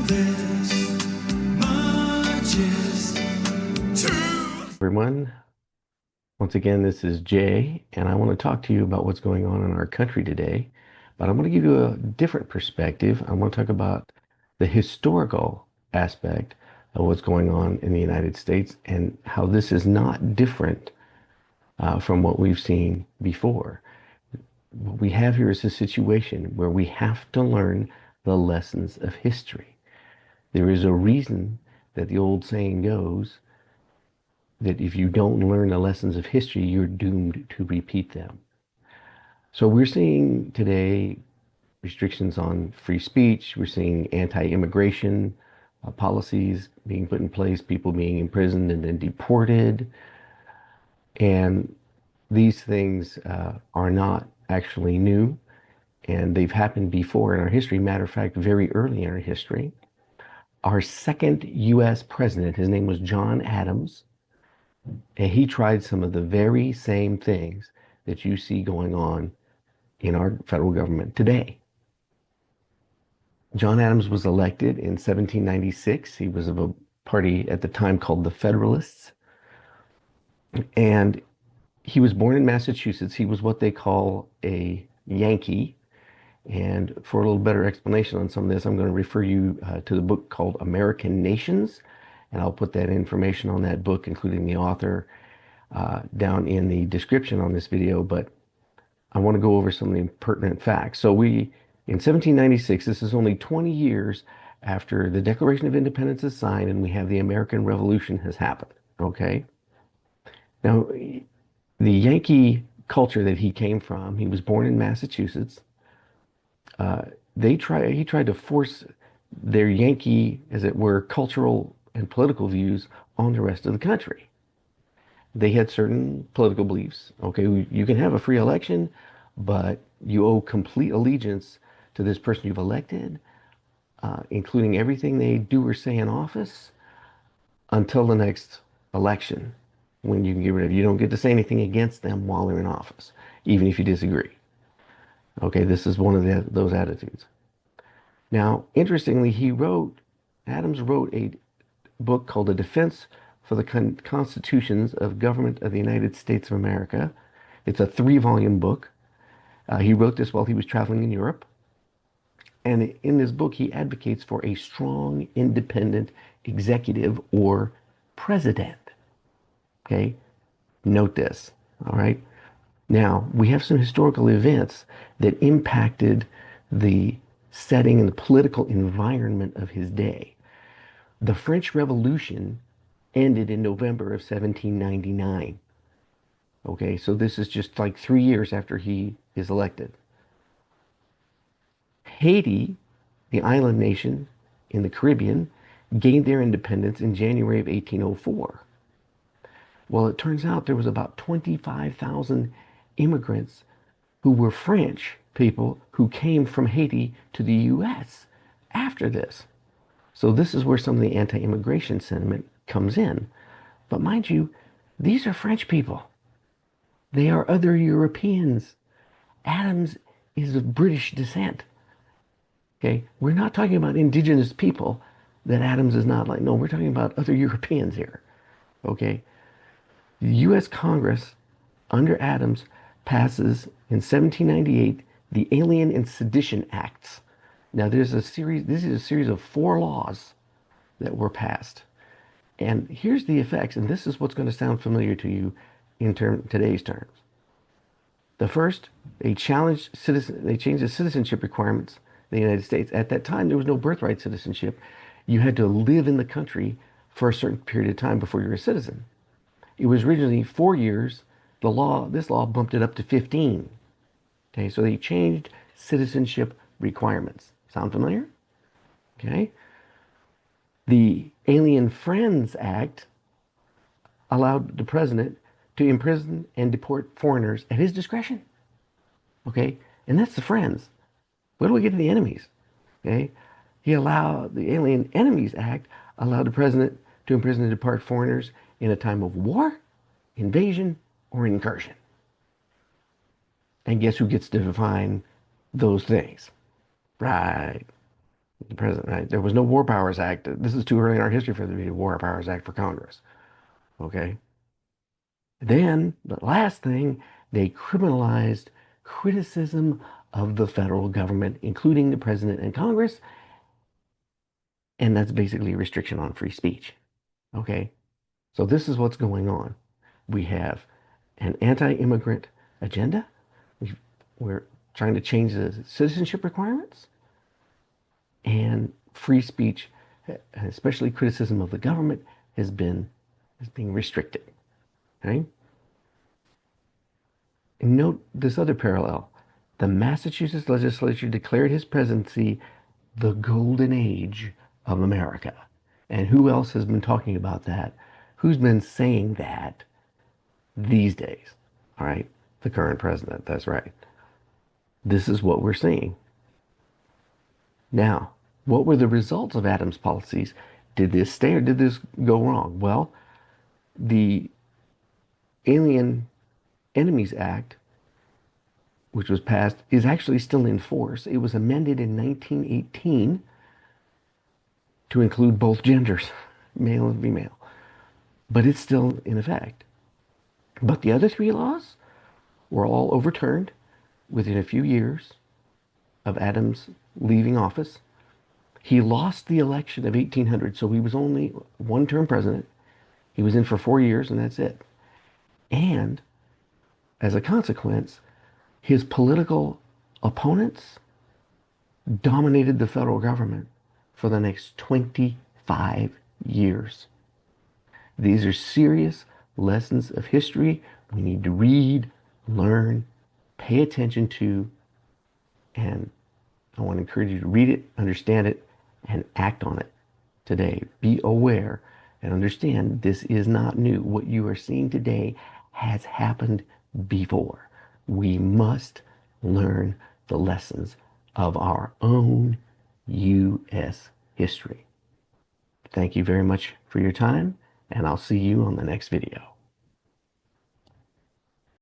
This much is true. Everyone. Once again, this is Jay, and I want to talk to you about what's going on in our country today. But I want to give you a different perspective. I want to talk about the historical aspect of what's going on in the United States and how this is not different from what we've seen before. What we have here is a situation where we have to learn the lessons of history. There is a reason that the old saying goes that if you don't learn the lessons of history, you're doomed to repeat them. So we're seeing today restrictions on free speech. We're seeing anti-immigration policies being put in place, people being imprisoned and then deported. And these things are not actually new, and they've happened before in our history. Matter of fact, very early in our history, our second U.S. president, his name was John Adams, and he tried some of the very same things that you see going on in our federal government today. John Adams was elected in 1796. He was of a party at the time called the Federalists. And he was born in Massachusetts. He was what they call a Yankee. And for a little better explanation on some of this, I'm going to refer you to the book called American Nations. And I'll put that information on that book, including the author, down in the description on this video. But I want to go over some of the pertinent facts. So in 1796, this is only 20 years after the Declaration of Independence is signed and we have the American Revolution has happened. Okay. Now, the Yankee culture that he came from, he was born in Massachusetts. He tried to force their Yankee, as it were, cultural and political views on the rest of the country. They had certain political beliefs. Okay, you can have a free election, but you owe complete allegiance to this person you've elected, including everything they do or say in office until the next election, when you can get rid of it. You don't get to say anything against them while they're in office, even if you disagree. Okay, this is one of those attitudes. Now, interestingly, Adams wrote a book called A Defense for the Constitutions of Government of the United States of America. It's a 3-volume book. He wrote this while he was traveling in Europe. And in this book, he advocates for a strong, independent executive or president. Okay, note this. All right. Now, we have some historical events that impacted the setting and the political environment of his day. The French Revolution ended in November of 1799. Okay, so this is just like 3 years after he is elected. Haiti, the island nation in the Caribbean, gained their independence in January of 1804. Well, it turns out there was about 25,000 immigrants who were French people who came from Haiti to the U.S. after this. So this is where some of the anti-immigration sentiment comes in. But mind you, these are French people. They are other Europeans. Adams is of British descent. Okay, we're not talking about indigenous people that Adams is not like. No, we're talking about other Europeans here. Okay, the U.S. Congress under Adams passes in 1798 the Alien and Sedition Acts. Now this is a series of 4 laws that were passed. And here's the effects, and this is what's going to sound familiar to you in today's terms. The first, they changed the citizenship requirements in the United States. At that time, there was no birthright citizenship. You had to live in the country for a certain period of time before you were a citizen. It was originally 4 years. This law bumped it up to 15. Okay, so they changed citizenship requirements. Sound familiar? Okay. The Alien Friends Act allowed the president to imprison and deport foreigners at his discretion. Okay, and that's the friends. Where do we get to the enemies? Okay, the Alien Enemies Act allowed the president to imprison and deport foreigners in a time of war, invasion, or incursion. And guess who gets to define those things? Right. the president, right? There was no War Powers Act. This is too early in our history for there to be a War Powers Act for Congress. Okay. Then the last thing, they criminalized criticism of the federal government, including the president and Congress, and that's basically a restriction on free speech. Okay. So this is what's going on. We have an anti-immigrant agenda. We're trying to change the citizenship requirements and free speech, especially criticism of the government, is being restricted. Okay? And note this other parallel. The Massachusetts legislature declared his presidency the golden age of America. And who else has been talking about that? Who's been saying that these days? All right, the current president. That's right. This is what we're seeing. Now, what were the results of Adams' policies? Did this stay or did this go wrong? Well, the Alien Enemies Act, which was passed, is actually still in force. It was amended in 1918 to include both genders, male and female, but it's still in effect. But the other three laws were all overturned within a few years of Adams leaving office. He lost the election of 1800, so he was only one-term president. He was in for 4 years, and that's it. And as a consequence, his political opponents dominated the federal government for the next 25 years. These are serious lessons of history we need to read, learn, pay attention to, and I want to encourage you to read it, understand it, and act on it today. Be aware and understand this is not new. What you are seeing today has happened before. We must learn the lessons of our own U.S. history. Thank you very much for your time, and I'll see you on the next video.